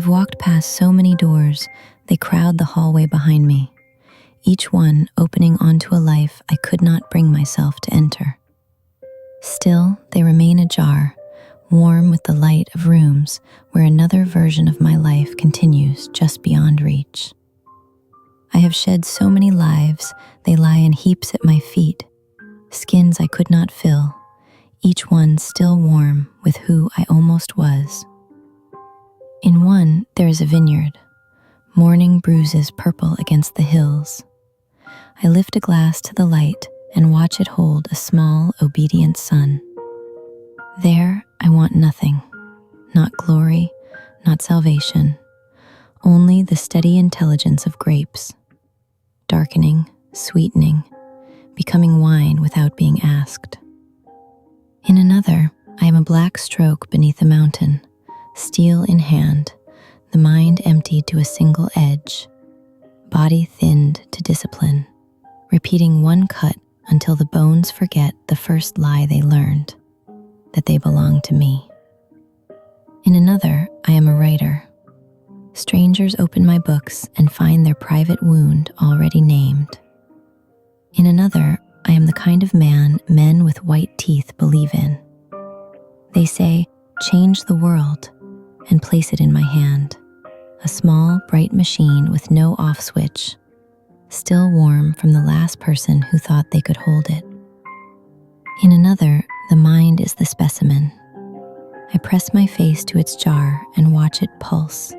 I've walked past so many doors, they crowd the hallway behind me, each one opening onto a life I could not bring myself to enter. Still, they remain ajar, warm with the light of rooms where another version of my life continues just beyond reach. I have shed so many lives, they lie in heaps at my feet, skins I could not fill, each one still warm with who I almost was. In one, there is a vineyard. Morning bruises purple against the hills. I lift a glass to the light and watch it hold a small, obedient sun. There, I want nothing, not glory, not salvation, only the steady intelligence of grapes, darkening, sweetening, becoming wine without being asked. In another, I am a black stroke beneath a mountain, steel in hand, the mind emptied to a single edge, body thinned to discipline, repeating one cut until the bones forget the first lie they learned, that they belong to me. In another, I am a writer. Strangers open my books and find their private wound already named. In another, I am the kind of man men with white teeth believe in. They say, change the world, and place it in my hand, a small, bright machine with no off switch, still warm from the last person who thought they could hold it. In another, the mind is the specimen. I press my face to its jar and watch it pulse,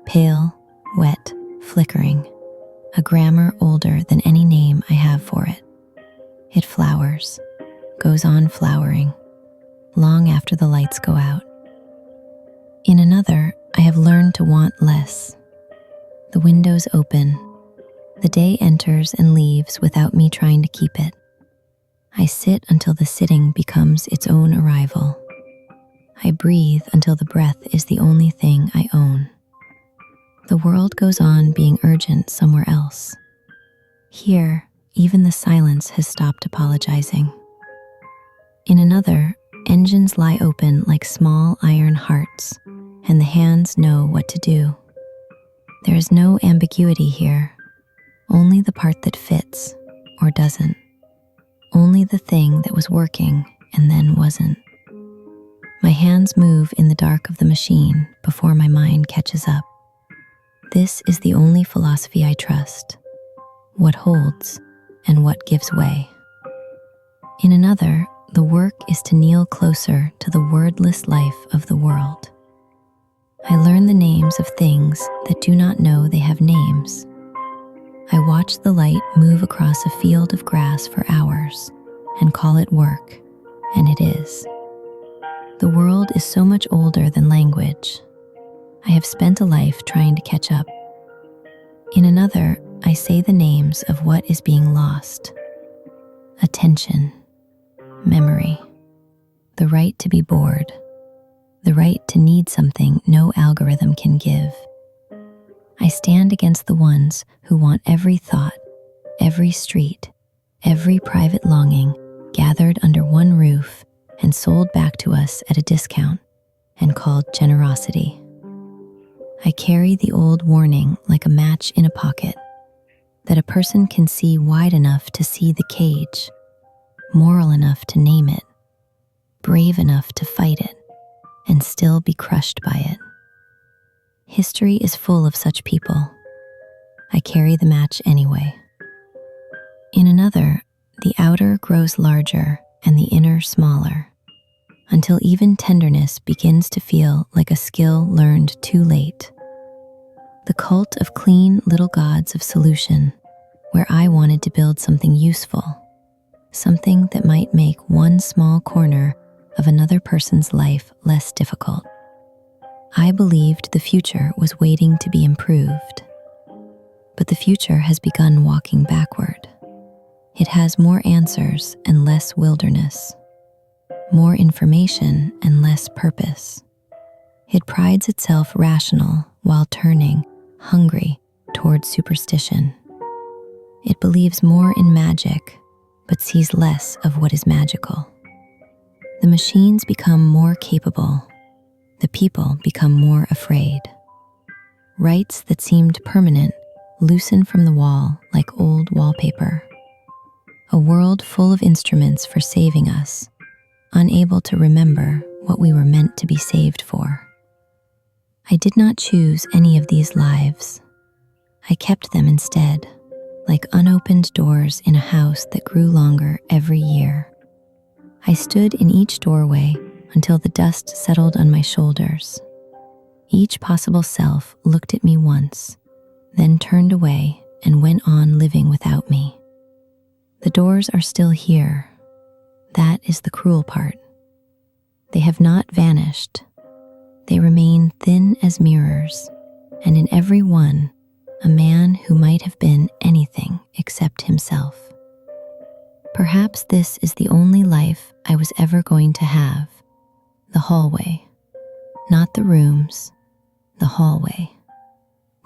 pale, wet, flickering, a grammar older than any name I have for it. It flowers, goes on flowering, long after the lights go out. In another, I have learned to want less. The windows open. The day enters and leaves without me trying to keep it. I sit until the sitting becomes its own arrival. I breathe until the breath is the only thing I own. The world goes on being urgent somewhere else. Here, even the silence has stopped apologizing. In another, engines lie open like small iron hearts, and the hands know what to do. There is no ambiguity here, only the part that fits or doesn't, only the thing that was working and then wasn't. My hands move in the dark of the machine before my mind catches up. This is the only philosophy I trust, what holds and what gives way. In another, the work is to kneel closer to the wordless life of the world. I learn the names of things that do not know they have names. I watch the light move across a field of grass for hours and call it work, and it is. The world is so much older than language. I have spent a life trying to catch up. In another, I say the names of what is being lost. Attention, memory, the right to be bored, the right to need something no algorithm can give. I stand against the ones who want every thought, every street, every private longing gathered under one roof and sold back to us at a discount and called generosity. I carry the old warning like a match in a pocket, that a person can see wide enough to see the cage, moral enough to name it, brave enough to fight it, and still be crushed by it. History is full of such people. I carry the match anyway. In another, the outer grows larger and the inner smaller, until even tenderness begins to feel like a skill learned too late. The cult of clean little gods of solution, where I wanted to build something useful, something that might make one small corner of another person's life less difficult. I believed the future was waiting to be improved, but the future has begun walking backward. It has more answers and less wilderness, more information and less purpose. It prides itself rational while turning hungry towards superstition. It believes more in magic, but sees less of what is magical. The machines become more capable. The people become more afraid. rites that seemed permanent loosened from the wall like old wallpaper. A world full of instruments for saving us, unable to remember what we were meant to be saved for. I did not choose any of these lives. I kept them instead, like unopened doors in a house that grew longer every year. I stood in each doorway until the dust settled on my shoulders. Each possible self looked at me once, then turned away and went on living without me. The doors are still here. That is the cruel part. They have not vanished. They remain thin as mirrors, and in every one, a man who might have been anything except himself. Perhaps this is the only life I was ever going to have. The hallway. Not the rooms, the hallway.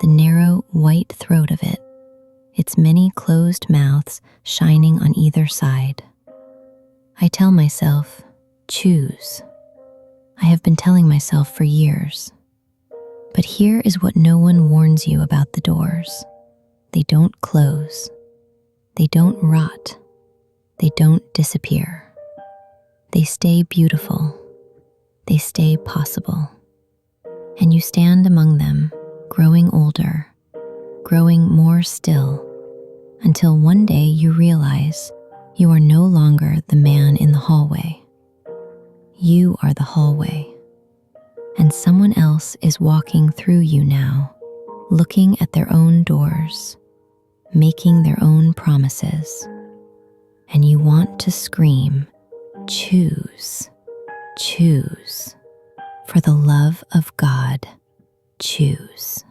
The narrow white throat of it, its many closed mouths shining on either side. I tell myself, choose. I have been telling myself for years. But here is what no one warns you about the doors. They don't close. They don't rot. They don't disappear. They stay beautiful. They stay possible. And you stand among them, growing older, growing more still, until one day you realize you are no longer the man in the hallway. You are the hallway, and someone else is walking through you now, looking at their own doors, making their own promises, and you want to scream, choose, choose. For the love of God, choose.